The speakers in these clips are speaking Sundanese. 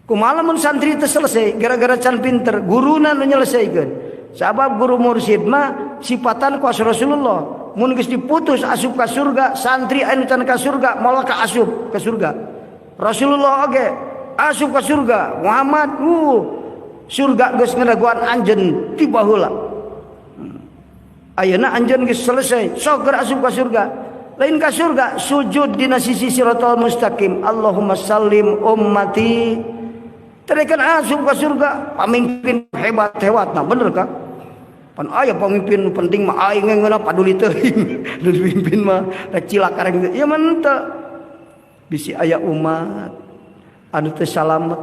Kumaha mun santri teu selesai gara-gara can pinter, guruna nu nyelesaikeun. Sabab guru mursyid mah sifatan ku Rasulullah. Mun geus diputus asup ka surga, santri anu can ka surga malah ka asup ka surga. Rasulullah oge asup ka surga. Muhammad surga geus ngaraguan anjeun ti baheula. Ayeuna anjeun geus selesai, sok keur asup ka surga. Lain ka surga, sujud dina sisi siratal mustaqim. Allahumma sallim ummati. Terekan asup ka surga, pamimpin hebat-hebatna, bener kah? Pan aya pamimpin penting mah aing ngeuna paduli teuing. Nu pimpin mah rek cilaka rek. Ya mah teu. Bisi aya umat anu teu salamet.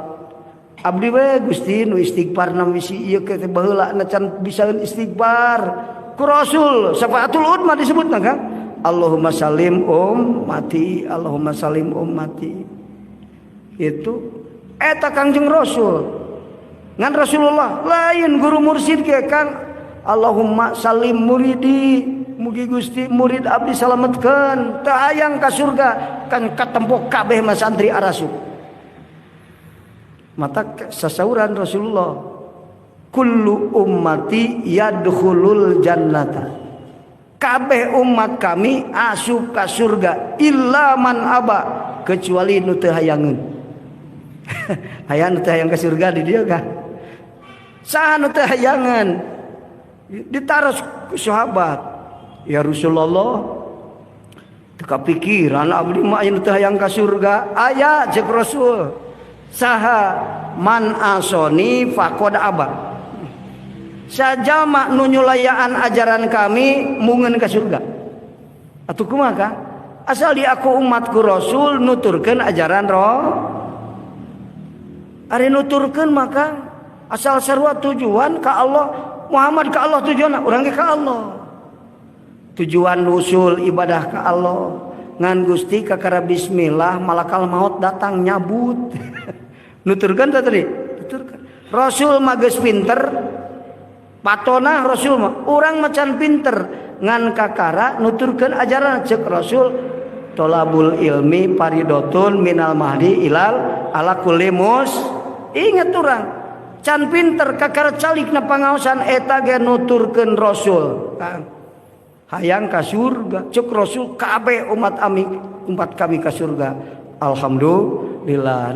Abdi we Gusti nu istighfarna bisi ieu ke baheula na can bisaeun istighfar. Ku Rasul syafaatul udma disebutna kan? Allahumma salim ummati, Allahumma salim ummati. Itu eta Kangjeng Rasul. Ngan Rasulullah lain guru mursyid ge Kang. Allahumma salim muridi, mugi Gusti murid abdi salametkeun teu hayang ka surga kan katempo kabeh mah santri arasup. Mata sasauran Rasulullah, kullu ummati yadkhulul jannata. Kabeh umat kami asup ka surga illa man aba, kecuali nu teu hayangeun. Aya nu teu hayang ka surga di dieu kah? Saha nu teu hayangeun? Ditaros ku sahabat. Ya Rasulullah, teu kapikiran abdi mah aya nu teu hayang ka surga. Aya cek Rasul. Saha man asoni faqad aba. Sajama nu nyulayaan ajaran kami mungeun ka surga. Atuh kumaha kah? Asal di aku umatku Rasul nuturkeun ajaran roh. Ari nuturkeun maka asal sarua tujuan ka Allah, Muhammad ka Allah tujuan urang ge ka Allah. Tujuan usul ibadah ka Allah. Ngan Gusti kakara bismillah malakal maut datang nyabut. Nuturkeun tadi? Nuturkeun. Rasul mah geus pinter. Patona Rasul mah urang macan pinter ngan kakara nuturkeun ajaran ceuk Rasul tolabul ilmi paridotun minal mahdi ilal ala kulli mus. Ingat urang can pinter kakara calikna pangaosan eta ge nuturkeun Rasul. Hayang ka surga ceuk Rasul kabeh umat kami ka surga. Alhamdulillah.